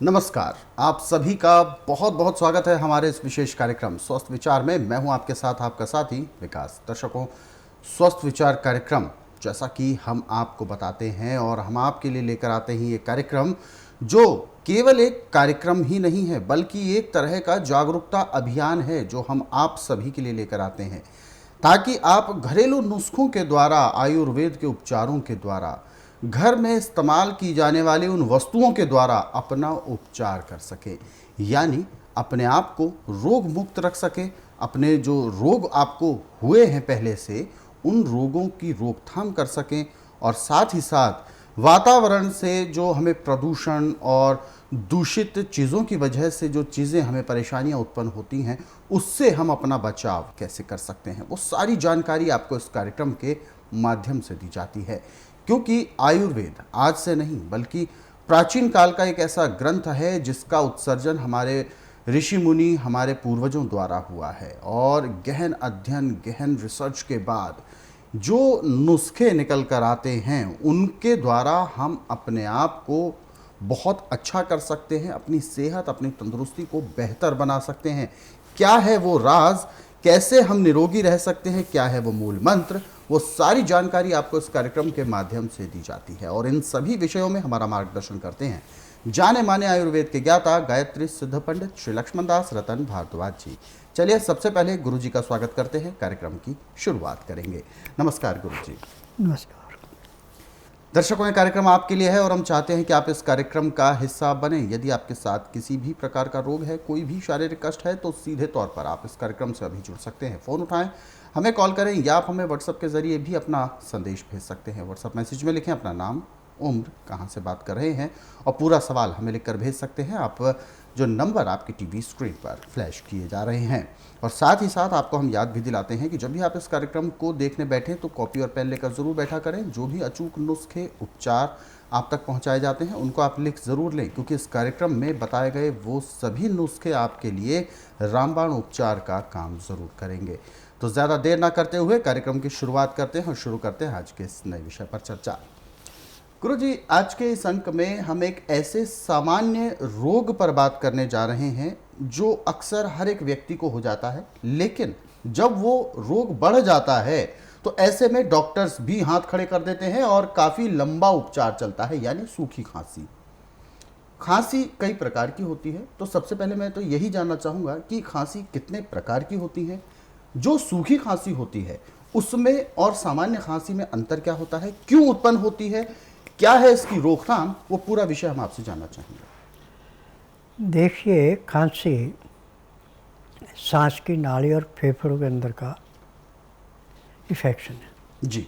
नमस्कार। आप सभी का बहुत बहुत स्वागत है हमारे इस विशेष कार्यक्रम स्वस्थ विचार में। मैं हूं आपके साथ आपका साथी विकास। दर्शकों, स्वस्थ विचार कार्यक्रम जैसा कि हम आपको बताते हैं और हम आपके लिए लेकर आते हैं ये कार्यक्रम, जो केवल एक कार्यक्रम ही नहीं है बल्कि एक तरह का जागरूकता अभियान है जो हम आप सभी के लिए लेकर आते हैं, ताकि आप घरेलू नुस्खों के द्वारा, आयुर्वेद के उपचारों के द्वारा, घर में इस्तेमाल की जाने वाली उन वस्तुओं के द्वारा अपना उपचार कर सके, यानी अपने आप को रोग मुक्त रख सके। अपने जो रोग आपको हुए हैं पहले से, उन रोगों की रोकथाम कर सकें और साथ ही साथ वातावरण से जो हमें प्रदूषण और दूषित चीज़ों की वजह से जो चीज़ें हमें परेशानियां उत्पन्न होती हैं, उससे हम अपना बचाव कैसे कर सकते हैं, वो सारी जानकारी आपको इस कार्यक्रम के माध्यम से दी जाती है। क्योंकि आयुर्वेद आज से नहीं बल्कि प्राचीन काल का एक ऐसा ग्रंथ है जिसका उत्सर्जन हमारे ऋषि मुनि, हमारे पूर्वजों द्वारा हुआ है, और गहन अध्ययन, गहन रिसर्च के बाद जो नुस्खे निकल कर आते हैं उनके द्वारा हम अपने आप को बहुत अच्छा कर सकते हैं, अपनी सेहत, अपनी तंदुरुस्ती को बेहतर बना सकते हैं। क्या है वो राज, कैसे हम निरोगी रह सकते हैं, क्या है वो मूल मंत्र, वो सारी जानकारी आपको इस कार्यक्रम के माध्यम से दी जाती है। और इन सभी विषयों में हमारा मार्गदर्शन करते हैं जाने माने आयुर्वेद के ज्ञाता, गायत्री सिद्ध पंडित श्री लक्ष्मण दास रतन भारद्वाज जी। चलिए सबसे पहले गुरु जी का स्वागत करते हैं, कार्यक्रम की शुरुआत करेंगे। नमस्कार गुरु जी। नमस्कार। दर्शकों, ये कार्यक्रम आपके लिए है और हम चाहते हैं कि आप इस कार्यक्रम का हिस्सा बने। यदि आपके साथ किसी भी प्रकार का रोग है, कोई भी शारीरिक कष्ट है, तो सीधे तौर पर आप इस कार्यक्रम से अभी जुड़ सकते हैं। फ़ोन उठाएं, हमें कॉल करें, या आप हमें व्हाट्सएप के ज़रिए भी अपना संदेश भेज सकते हैं। व्हाट्सएप मैसेज में लिखें अपना नाम, उम्र, कहाँ से बात कर रहे हैं और पूरा सवाल हमें लिखकर भेज सकते हैं आप जो नंबर आपकी टीवी स्क्रीन पर फ्लैश किए जा रहे हैं। और साथ ही साथ आपको हम याद भी दिलाते हैं कि जब भी आप इस कार्यक्रम को देखने बैठें तो कॉपी और पेन लेकर ज़रूर बैठा करें। जो भी अचूक नुस्खे, उपचार आप तक पहुंचाए जाते हैं उनको आप लिख ज़रूर लें, क्योंकि इस कार्यक्रम में बताए गए वो सभी नुस्खे आपके लिए रामबाण उपचार का काम ज़रूर करेंगे। तो ज़्यादा देर ना करते हुए कार्यक्रम की शुरुआत करते हैं और शुरू करते हैं आज के इस नए विषय पर चर्चा। गुरु जी, आज के इस अंक में हम एक ऐसे सामान्य रोग पर बात करने जा रहे हैं जो अक्सर हर एक व्यक्ति को हो जाता है, लेकिन जब वो रोग बढ़ जाता है तो ऐसे में डॉक्टर्स भी हाथ खड़े कर देते हैं और काफ़ी लंबा उपचार चलता है, यानी सूखी खांसी। खांसी कई प्रकार की होती है, तो सबसे पहले मैं तो यही जानना चाहूँगा कि खांसी कितने प्रकार की होती है, जो सूखी खांसी होती है उसमें और सामान्य खांसी में अंतर क्या होता है, क्यों उत्पन्न होती है, क्या है इसकी रोकथाम, वो पूरा विषय हम आपसे जानना चाहेंगे। देखिए, खांसी सांस की नाली और फेफड़ों के अंदर का इन्फेक्शन है। जी।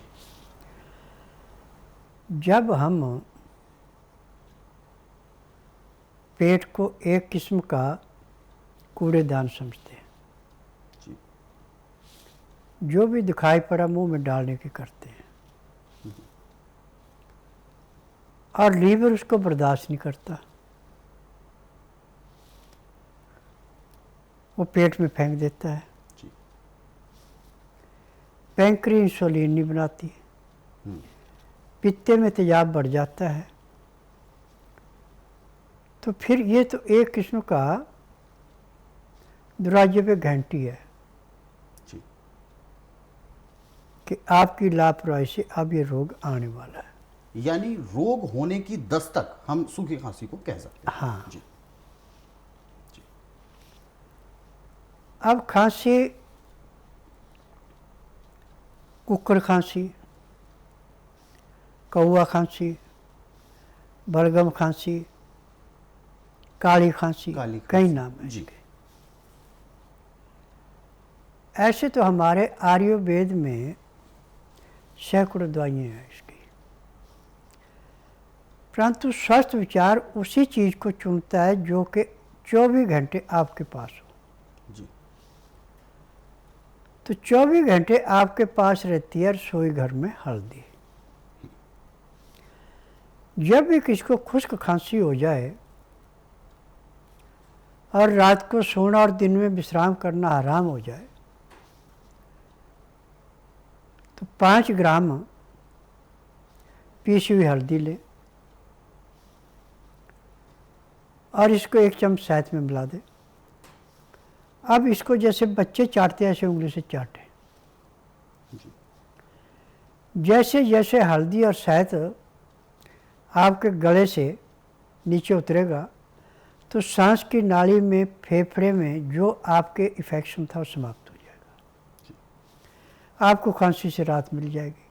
जब हम पेट को एक किस्म का कूड़ेदान समझते हैं, जी। जो भी दिखाई पड़ा मुंह में डालने की करते हैं, और लीवर उसको बर्दाश्त नहीं करता, वो पेट में फेंक देता है। जी। पैंक्री इंसुलिन नहीं बनाती, पित्ते में तेजाब बढ़ जाता है। तो फिर ये तो एक किस्म का दरवाजे पे घंटी है जी। कि आपकी लापरवाही से अब ये रोग आने वाला है। यानी रोग होने की दस्तक हम सूखी खांसी को कह सकते हैं। हाँ। जी। जी। अब खांसी, कुक्कड़ खांसी, कौवा खांसी, बलगम खांसी, काली खांसी, कई नाम हैं जी। इसके। ऐसे तो हमारे आयुर्वेद में सैकड़ों दवाइयाँ हैं इसकी, परंतु स्वस्थ विचार उसी चीज़ को चुनता है जो कि 24 घंटे आपके पास हो। जी। तो 24 घंटे आपके पास रहती है रसोई घर में हल्दी। जब भी किसी को खुश्क खांसी हो जाए और रात को सोना और दिन में विश्राम करना हराम हो जाए, तो 5 ग्राम पीसी हुई हल्दी ले, और इसको 1 चम्मच शहद में मिला दें। अब इसको जैसे बच्चे चाटते हैं ऐसे उंगली से चाटें। जैसे जैसे हल्दी और शहद आपके गले से नीचे उतरेगा तो सांस की नाली में, फेफड़े में जो आपके इन्फेक्शन था वो समाप्त हो जाएगा। आपको खांसी से राहत मिल जाएगी।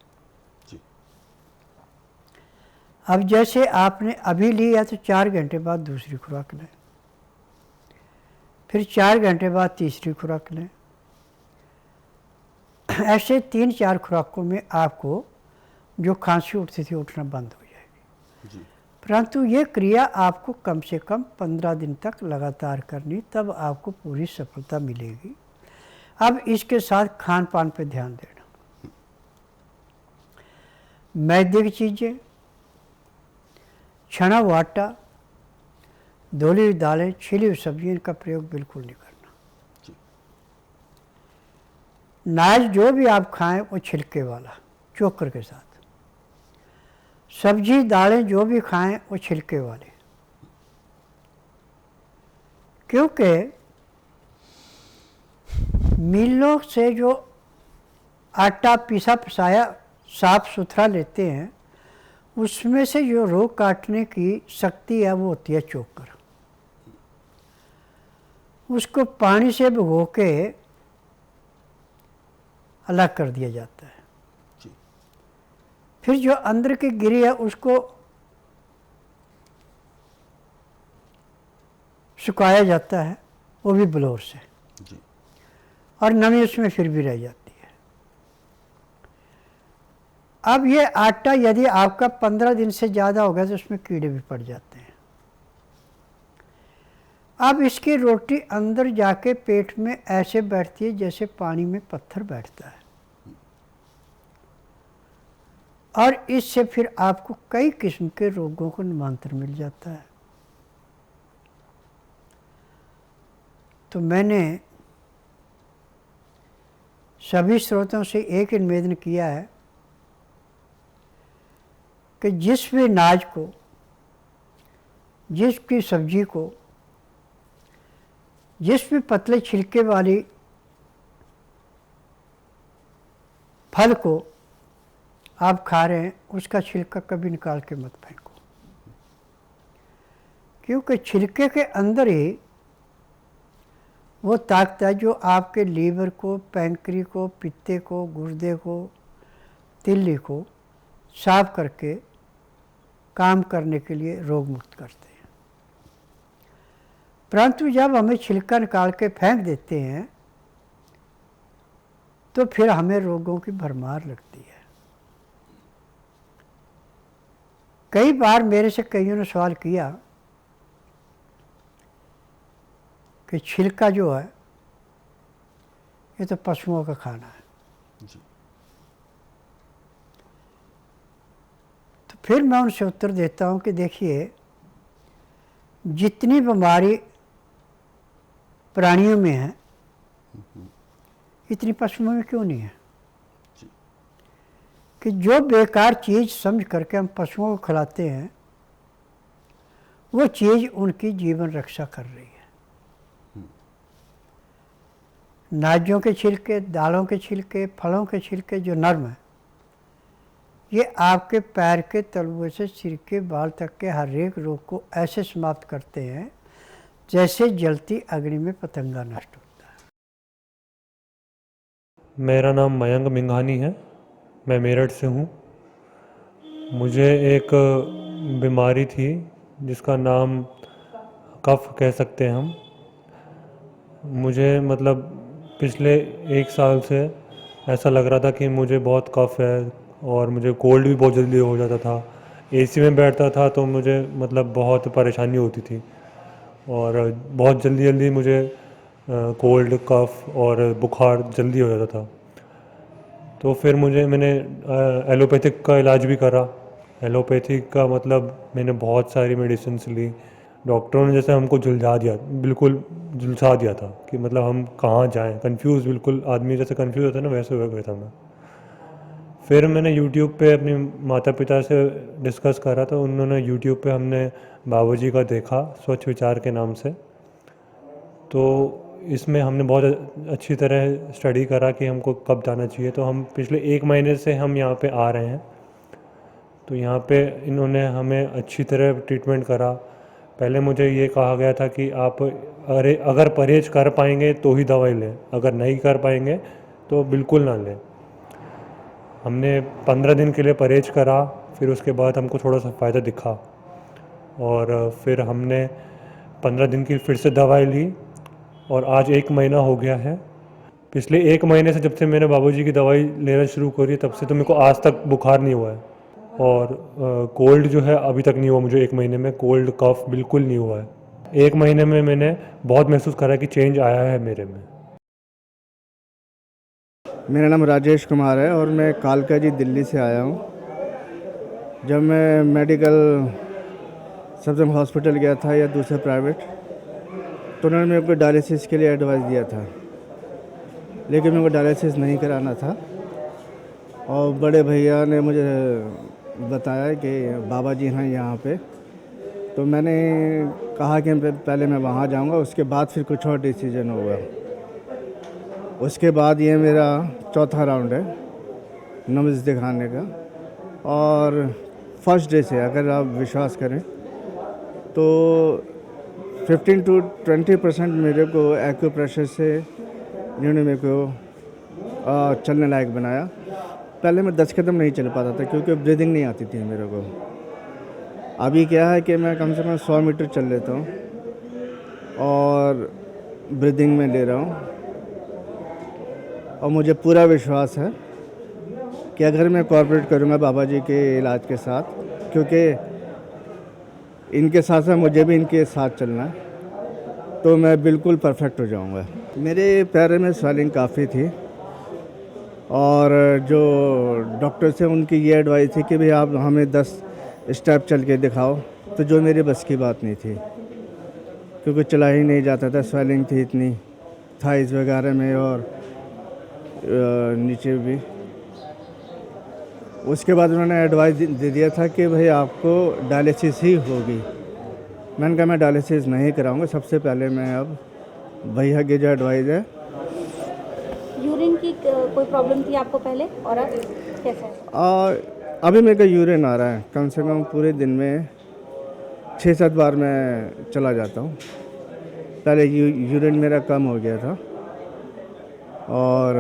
अब जैसे आपने अभी लिया तो 4 घंटे बाद दूसरी खुराक लें, फिर 4 घंटे बाद तीसरी खुराक लें। ऐसे 3-4 खुराकों में आपको जो खांसी उठती थी उठना बंद हो जाएगी। परंतु ये क्रिया आपको कम से कम 15 दिन तक लगातार करनी, तब आपको पूरी सफलता मिलेगी। अब इसके साथ खान पान पे ध्यान देना। मैदे की चीज़ें, छना हुआ आटा, धुली हुई दालें, छिली हुई सब्जियाँ, इनका प्रयोग बिल्कुल नहीं करना। नाज जो भी आप खाएं वो छिलके वाला, चोकर के साथ। सब्जी दालें जो भी खाएं वो छिलके वाले, क्योंकि मिलों से जो आटा पिसा पिसाया साफ सुथरा लेते हैं उसमें से जो रोग काटने की शक्ति है वो होती है चोकर। उसको पानी से भिगो के अलग कर दिया जाता है। फिर जो अंदर की गिरी है उसको सुखाया जाता है, वो भी ब्लोर से, और नमी उसमें फिर भी रह जाती है। अब ये आटा यदि आपका 15 दिन से ज़्यादा हो गया तो उसमें कीड़े भी पड़ जाते हैं। अब इसकी रोटी अंदर जाके पेट में ऐसे बैठती है जैसे पानी में पत्थर बैठता है, और इससे फिर आपको कई किस्म के रोगों को निमंत्रण मिल जाता है। तो मैंने सभी स्रोतों से एक ही निवेदन किया है कि जिस भी नाज को, जिस भी सब्जी को, जिस भी पतले छिलके वाली फल को आप खा रहे हैं उसका छिलका कभी निकाल के मत फेंको, क्योंकि छिलके के अंदर ही वो ताकत है जो आपके लीवर को, पैंक्री को, पित्ते को, गुर्दे को, तिल्ली को साफ करके काम करने के लिए रोग मुक्त करते हैं। परंतु जब हमें छिलका निकाल के फेंक देते हैं तो फिर हमें रोगों की भरमार लगती है। कई बार मेरे से कईयों ने सवाल किया कि छिलका जो है ये तो पशुओं का खाना है जी। तो फिर मैं उनसे उत्तर देता हूँ कि देखिए, जितनी बीमारी प्राणियों में है इतनी पशुओं में क्यों नहीं है जी। कि जो बेकार चीज़ समझ करके हम पशुओं को खिलाते हैं वो चीज़ उनकी जीवन रक्षा कर रही है। नाजों के छिलके, दालों के छिलके, फलों के छिलके जो नर्म है, ये आपके पैर के तलुए से सिर के बाल तक के हर एक रोग को ऐसे समाप्त करते हैं जैसे जलती अग्नि में पतंगा नष्ट होता है। मेरा नाम मयंक मिंघानी है, मैं मेरठ से हूँ। मुझे एक बीमारी थी जिसका नाम कफ कह सकते हैं हम। मुझे मतलब पिछले 1 साल से ऐसा लग रहा था कि मुझे बहुत कफ है और मुझे कोल्ड भी बहुत जल्दी हो जाता था। एसी में बैठता था तो मुझे मतलब बहुत परेशानी होती थी और बहुत जल्दी जल्दी मुझे कोल्ड, कफ और बुखार जल्दी हो जाता था। तो फिर मैंने एलोपैथिक का इलाज भी करा। एलोपैथिक का मतलब मैंने बहुत सारी मेडिसिन ली। डॉक्टरों ने जैसे हमको बिल्कुल झुलसा दिया था कि मतलब हम कहाँ जाएं, कंफ्यूज, बिल्कुल आदमी जैसे कंफ्यूज होता है ना, वैसे हो गया था मैं। फिर मैंने यूट्यूब पे अपने माता पिता से डिस्कस करा, तो उन्होंने यूट्यूब पे हमने बाबूजी का देखा, स्वच्छ विचार के नाम से। तो इसमें हमने बहुत अच्छी तरह स्टडी करा कि हमको कब जाना चाहिए। तो हम पिछले 1 महीने से हम यहाँ पे आ रहे हैं। तो यहाँ पे इन्होंने हमें अच्छी तरह ट्रीटमेंट करा। पहले मुझे ये कहा गया था कि आप अगर परहेज कर पाएंगे तो ही दवाई लें, अगर नहीं कर पाएंगे तो बिल्कुल ना लें। हमने 15 दिन के लिए परहेज करा, फिर उसके बाद हमको थोड़ा सा फ़ायदा दिखा और फिर हमने 15 दिन की फिर से दवाई ली और आज 1 महीना हो गया है। पिछले 1 महीने से जब से मैंने बाबूजी की दवाई लेना शुरू करी तब से तो मेरे को आज तक बुखार नहीं हुआ है और कोल्ड जो है अभी तक नहीं हुआ मुझे। 1 महीने में कोल्ड कफ बिल्कुल नहीं हुआ है। 1 महीने में मैंने बहुत महसूस करा कि चेंज आया है मेरे में। मेरा नाम राजेश कुमार है और मैं कालका जी दिल्ली से आया हूँ। जब मैं मेडिकल सफदरजंग हॉस्पिटल गया था या दूसरे प्राइवेट, तो उन्होंने मेरे को डायलिसिस के लिए एडवाइस दिया था, लेकिन मेरे को डायलिसिस नहीं कराना था। और बड़े भैया ने मुझे बताया कि बाबा जी हैं यहाँ पे, तो मैंने कहा कि पहले मैं वहाँ जाऊँगा, उसके बाद फिर कुछ और डिसीजन होगा। उसके बाद ये मेरा चौथा राउंड है नब्ज़ दिखाने का और फर्स्ट डे से अगर आप विश्वास करें तो 15 to 20% मेरे को एक्यूप्रेशर से इन्होंने मेरे को चलने लायक बनाया। पहले मैं 10 कदम नहीं चल पाता था क्योंकि ब्रीदिंग नहीं आती थी मेरे को। अभी क्या है कि मैं कम से कम 100 मीटर चल लेता हूँ और ब्रीदिंग में ले रहा हूँ। और मुझे पूरा विश्वास है कि अगर मैं कोऑपरेट करूँगा बाबा जी के इलाज के साथ, क्योंकि इनके साथ साथ मुझे भी इनके साथ चलना है, तो मैं बिल्कुल परफेक्ट हो जाऊँगा। मेरे पैर में स्वेलिंग काफ़ी थी और जो डॉक्टर से उनकी ये एडवाइस थी कि भाई आप हमें 10 स्टेप चल के दिखाओ, तो जो मेरे बस की बात नहीं थी क्योंकि चला ही नहीं जाता था। स्वेलिंग थी इतनी थाइस वगैरह में और नीचे भी। उसके बाद उन्होंने एडवाइस दे दिया था कि भाई आपको डायलिसिस ही होगी। मैंने कहा मैं डायलिसिस नहीं कराऊंगा, सबसे पहले मैं अब भैया की जो एडवाइस है। यूरिन की कोई प्रॉब्लम थी आपको पहले और अब कैसा है? अभी मेरे को यूरिन आ रहा है, कम से कम पूरे दिन में 6-7 बार मैं चला जाता हूँ। पहले यूरिन मेरा कम हो गया था और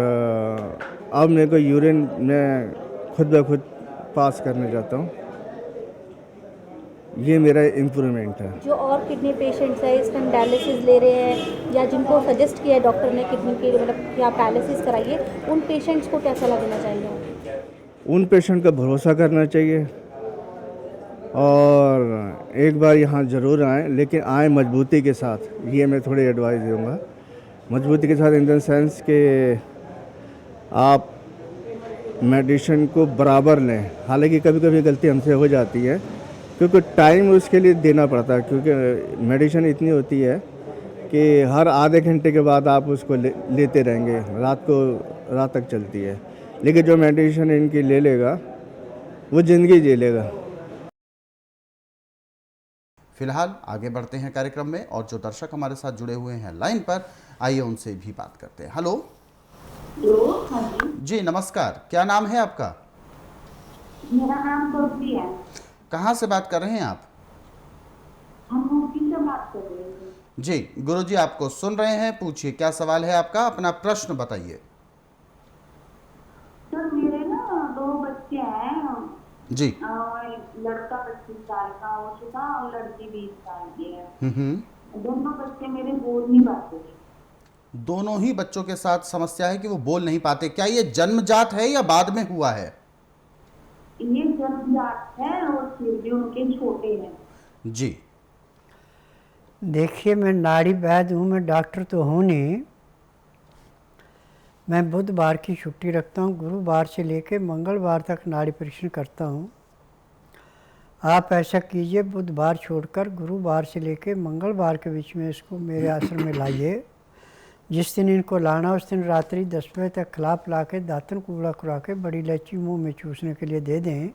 अब मेरे को यूरिन मैं खुद ब खुद पास करने जाता हूँ। ये मेरा इम्प्रूवमेंट है। जो और किडनी पेशेंट्स हैं इस टाइम डायलिसिस ले रहे हैं या जिनको सजेस्ट किया है डॉक्टर ने किडनी की मतलब कि आप डायलिसिस कराइए, उन पेशेंट्स को क्या सलाह देना चाहेंगे? उन पेशेंट का भरोसा करना चाहिए और एक बार यहाँ ज़रूर आएँ, लेकिन आएँ मजबूती के साथ। ये मैं थोड़ी एडवाइस दूँगा, मजबूती के साथ इन द सेंस कि आप मेडिसिन को बराबर लें। हालांकि कभी कभी गलती हमसे हो जाती है क्योंकि टाइम उसके लिए देना पड़ता है, क्योंकि मेडिसिन इतनी होती है कि हर आधे घंटे के बाद आप उसको लेते रहेंगे, रात तक चलती है। लेकिन जो मेडिसिन इनकी ले लेगा वो ज़िंदगी जी लेगा। फिलहाल आगे बढ़ते हैं कार्यक्रम में और जो दर्शक हमारे साथ जुड़े हुए हैं लाइन पर, आइए उनसे भी बात करते हैं। हेलो जी, नमस्कार, क्या नाम है आपका? मेरा नाम गुरप्री है। कहाँ से बात कर रहे हैं आप? हम यूपी से बात कर रहे हैं। जी, गुरुजी आपको सुन रहे हैं, पूछिए क्या सवाल है आपका, अपना प्रश्न बताइए। सर मेरे ना 2 बच्चे हैं जी। लड़का 25 साल का हो चुका और लड़की 20 साल की है। दोनों बच्चे मेरे बोल नहीं पाते। दोनों ही बच्चों के साथ समस्या है कि वो बोल नहीं पाते। क्या ये जन्मजात है या बाद में हुआ है? ये जन्मजात है और फिर भी उनके छोटे हैं। जी, देखिए मैं नाड़ी वैद्य हूँ, मैं डॉक्टर तो हूँ नहीं। मैं बुधवार की छुट्टी रखता हूँ, गुरुवार से लेकर मंगलवार तक नाड़ी परीक्षण करता हूँ। आप ऐसा कीजिए, बुधवार छोड़कर गुरुवार से लेकर मंगलवार के बीच में इसको मेरे आश्रम में लाइए। जिस दिन इनको लाना उस दिन रात्रि 10 बजे तक खिला पिला के दातन कूड़ा खुरा के बड़ी इलायची मुंह में चूसने के लिए दे दें।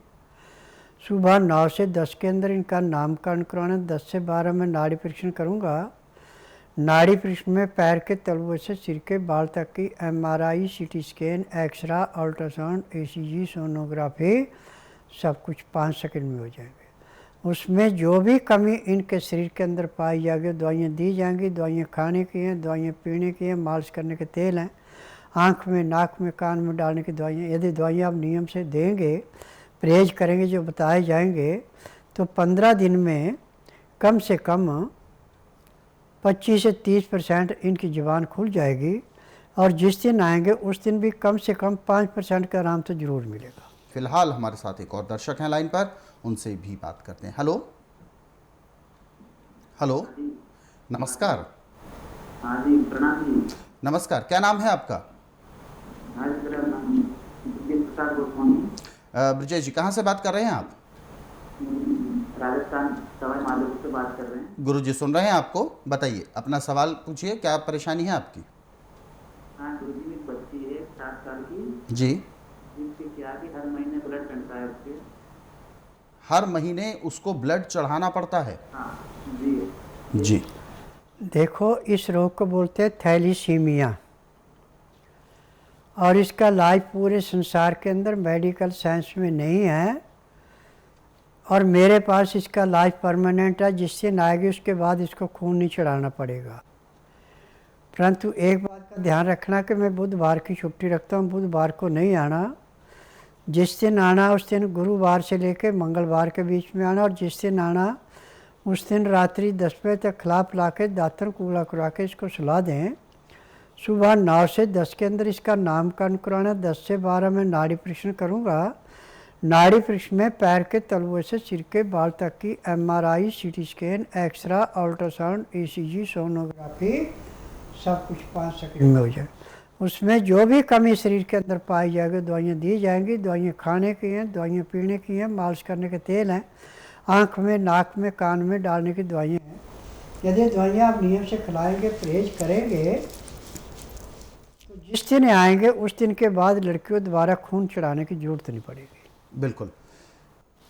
सुबह 9 से 10 के अंदर इनका नामकरण करवाना। 10 से 12 में नाड़ी परीक्षण करूँगा। नाड़ी परीक्षण में पैर के तलुए से सिर के बाल तक की MRI, CT scan, x-ray, ultrasound, ECG, sonography सब कुछ 5 सेकंड में हो जाएंगे। उसमें जो भी कमी इनके शरीर के अंदर पाई जाएगी दवाइयाँ दी जाएंगी। दवाइयाँ खाने की हैं, दवाइयाँ पीने की हैं, मालिश करने के तेल हैं, आँख में, नाक में, कान में डालने की दवाइयाँ। यदि दवाइयाँ आप नियम से देंगे, परहेज करेंगे जो बताए जाएंगे, तो 15 दिन में कम से कम 25 से 30% इनकी ज़ुबान खुल जाएगी। और जिस दिन आएंगे उस दिन भी कम से कम 5% का आराम तो ज़रूर मिलेगा। फिलहाल हमारे साथ एक और दर्शक हैं लाइन पर, उनसे भी बात करते हैं। हेलो हेलो, नमस्कार। हाँ जी, प्रणाम जी। नमस्कार, क्या नाम है आपका? हाँ जी, मेरा नाम ब्रजेश प्रसाद गोस्वामी। ब्रजेश जी, कहाँ से बात कर रहे हैं आप? राजस्थान सवाई माधोपुर से बात कर रहे हैं। गुरुजी सुन रहे हैं आपको, बताइए अपना सवाल पूछिए, क्या परेशानी है आपकी? हाँ गुरुजी, मेरी बच्ची है 7 साल की जी। जिसके क्या कि हर महीने ब्लड चढ़ता है उसके। हर महीने उसको ब्लड चढ़ाना पड़ता है? हाँ जी। जी। देखो, इस रोग को बोलते हैं थैलीसीमिया, और इसका इलाज पूरे संसार के अंदर मेडिकल साइंस में नहीं है। और मेरे पास इसका इलाज परमानेंट है। जिस दिन आएगी उसके बाद इसको खून नहीं चढ़ाना पड़ेगा। परंतु एक बात का ध्यान रखना कि मैं बुधवार की छुट्टी रखता हूँ, बुधवार को नहीं आना। जिस दिन आना उस दिन गुरुवार से लेकर मंगलवार के बीच में आना, और जिस दिन आना उस दिन रात्रि 10 बजे तक खिला पिला के दातन कूड़ा खुरा के इसको सुला दें। सुबह 9 से 10 के अंदर इसका नामकरण कराना। 10 से 12 में नाड़ी परीक्षण करूँगा। नाड़ी परीक्षण में पैर के तलुए से सिर के बाल तक की MRI, CT scan, x-ray, ultrasound, ECG, sonography सब कुछ 5 सेकंड में हो जाए। उसमें जो भी कमी शरीर के अंदर पाई जाएगी दवाइयाँ दी जाएंगी। दवाइयाँ खाने की हैं, दवाइयाँ पीने की हैं, मालिश करने के तेल हैं, आँख में, नाक में, कान में डालने की दवाइयाँ हैं। यदि दवाइयाँ आप नियम से खिलाएंगे, परहेज करेंगे, तो जिस दिन आएंगे उस दिन के बाद लड़कियों दोबारा खून चढ़ाने की जरूरत नहीं पड़ेगी। बिल्कुल।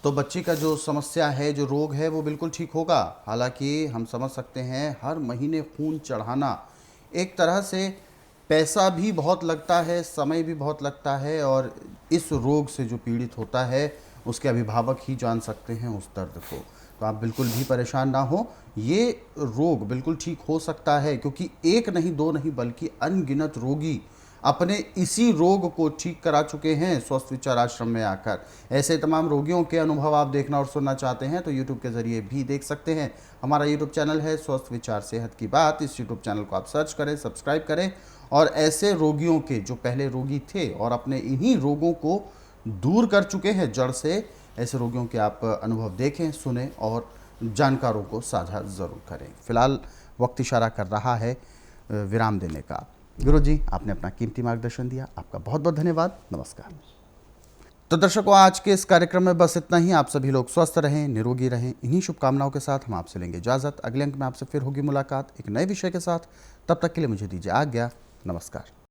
तो बच्ची का जो समस्या है, जो रोग है, वो बिल्कुल ठीक होगा। हालांकि हम समझ सकते हैं हर महीने खून चढ़ाना एक तरह से पैसा भी बहुत लगता है, समय भी बहुत लगता है, और इस रोग से जो पीड़ित होता है उसके अभिभावक ही जान सकते हैं उस दर्द को। तो आप बिल्कुल भी परेशान ना हो, ये रोग बिल्कुल ठीक हो सकता है, क्योंकि एक नहीं, दो नहीं, बल्कि अनगिनत रोगी अपने इसी रोग को ठीक करा चुके हैं स्वस्थ विचार आश्रम में आकर। ऐसे तमाम रोगियों के अनुभव आप देखना और सुनना चाहते हैं तो यूट्यूब के ज़रिए भी देख सकते हैं। हमारा यूट्यूब चैनल है स्वस्थ विचार सेहत की बात। इस यूट्यूब चैनल को आप सर्च करें, सब्सक्राइब करें, और ऐसे रोगियों के जो पहले रोगी थे और अपने इन्हीं रोगों को दूर कर चुके हैं जड़ से, ऐसे रोगियों के आप अनुभव देखें, सुने और जानकारों को साझा ज़रूर करें। फिलहाल वक्त इशारा कर रहा है विराम देने का। गुरुजी, आपने अपना कीमती मार्गदर्शन दिया, आपका बहुत बहुत धन्यवाद। नमस्कार। तो दर्शकों, आज के इस कार्यक्रम में बस इतना ही। आप सभी लोग स्वस्थ रहें, निरोगी रहें, इन्हीं शुभकामनाओं के साथ हम आपसे लेंगे इजाज़त। अगले अंक में आपसे फिर होगी मुलाकात एक नए विषय के साथ। तब तक के लिए मुझे दीजिए आज्ञा। नमस्कार।